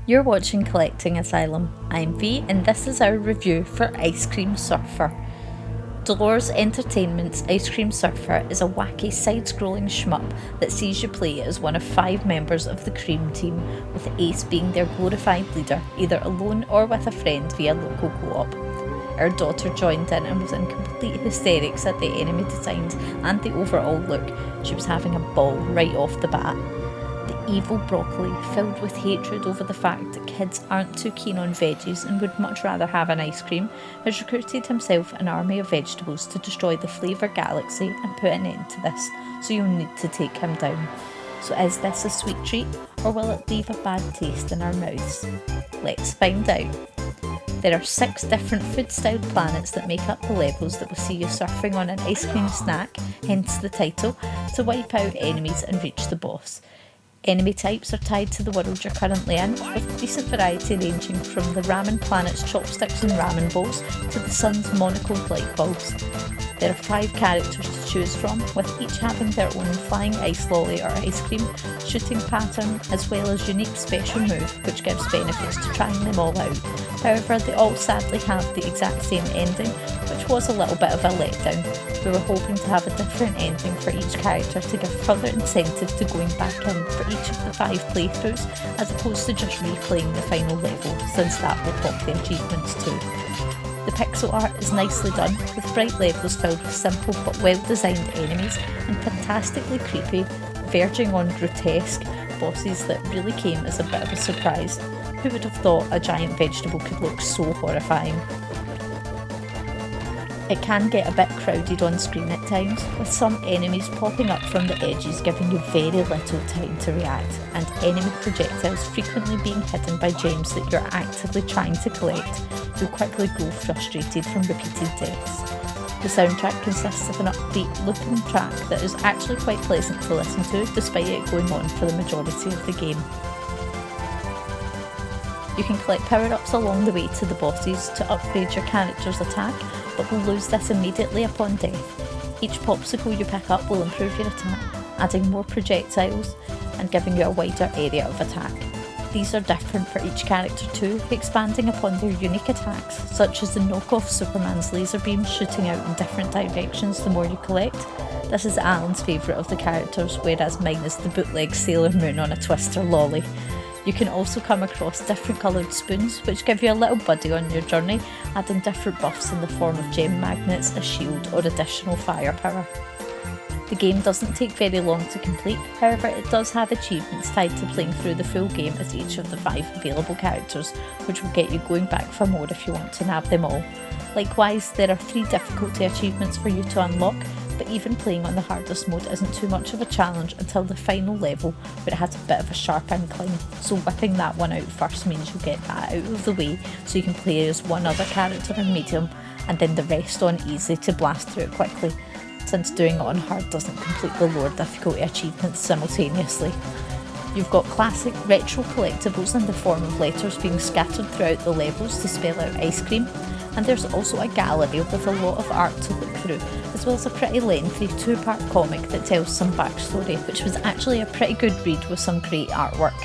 You're watching Collecting Asylum. I'm V, and this is our review for Ice Cream Surfer. Dolores Entertainment's Ice Cream Surfer is a wacky side-scrolling shmup that sees you play as one of 5 members of the Cream Team, with Ace being their glorified leader, either alone or with a friend via local co-op. Our daughter joined in and was in complete hysterics at the enemy designs and the overall look. She was having a ball right off the bat. The evil broccoli, filled with hatred over the fact that kids aren't too keen on veggies and would much rather have an ice cream, has recruited himself an army of vegetables to destroy the flavour galaxy and put an end to this, so you'll need to take him down. So is this a sweet treat, or will it leave a bad taste in our mouths? Let's find out. There are 6 different food-styled planets that make up the levels that will see you surfing on an ice cream snack, hence the title, to wipe out enemies and reach the boss. Enemy types are tied to the world you're currently in, with decent variety ranging from the ramen planet's chopsticks and ramen bowls to the sun's monocled light bulbs. There are 5 characters to choose from, with each having their own flying ice lolly or ice cream, shooting pattern, as well as unique special move, which gives benefits to trying them all out. However, they all sadly have the exact same ending, which was a little bit of a letdown. We were hoping to have a different ending for each character to give further incentive to going back in for each of the 5 playthroughs, as opposed to just replaying the final level, since that will pop the achievements too. The pixel art is nicely done, with bright levels filled with simple but well-designed enemies and fantastically creepy, verging on grotesque bosses that really came as a bit of a surprise. Who would have thought a giant vegetable could look so horrifying? It can get a bit crowded on screen at times, with some enemies popping up from the edges giving you very little time to react, and enemy projectiles frequently being hidden by gems that you're actively trying to collect. You'll quickly grow frustrated from repeated deaths. The soundtrack consists of an upbeat, looping track that is actually quite pleasant to listen to, despite it going on for the majority of the game. You can collect power-ups along the way to the bosses to upgrade your character's attack, but will lose this immediately upon death. Each popsicle you pick up will improve your attack, adding more projectiles and giving you a wider area of attack. These are different for each character too, expanding upon their unique attacks, such as the knockoff Superman's laser beam shooting out in different directions the more you collect. This is Alan's favourite of the characters, whereas mine is the bootleg Sailor Moon on a twister lolly. You can also come across different coloured spoons, which give you a little buddy on your journey, adding different buffs in the form of gem magnets, a shield, or additional firepower. The game doesn't take very long to complete, however it does have achievements tied to playing through the full game as each of the 5 available characters, which will get you going back for more if you want to nab them all. Likewise, there are 3 difficulty achievements for you to unlock, but even playing on the hardest mode isn't too much of a challenge until the final level, where it has a bit of a sharp incline, so whipping that one out first means you'll get that out of the way so you can play as one other character on medium and then the rest on easy to blast through it quickly, since doing it on hard doesn't complete the lower difficulty achievements simultaneously. You've got classic retro collectibles in the form of letters being scattered throughout the levels to spell out ice cream, and there's also a gallery with a lot of art to look through, as well as a pretty lengthy 2-part comic that tells some backstory, which was actually a pretty good read with some great artwork.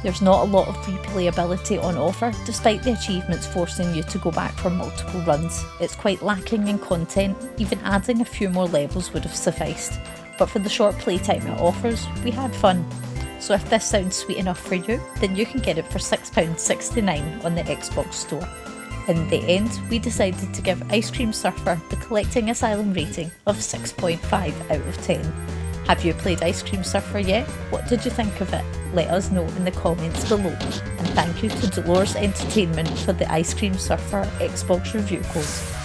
There's not a lot of replayability on offer, despite the achievements forcing you to go back for multiple runs. It's quite lacking in content, even adding a few more levels would have sufficed. But for the short playtime it offers, we had fun. So if this sounds sweet enough for you, then you can get it for £6.69 on the Xbox Store. In the end, we decided to give Ice Cream Surfer the Collecting Asylum rating of 6.5 out of 10. Have you played Ice Cream Surfer yet? What did you think of it? Let us know in the comments below. And thank you to Dolores Entertainment for the Ice Cream Surfer Xbox review code.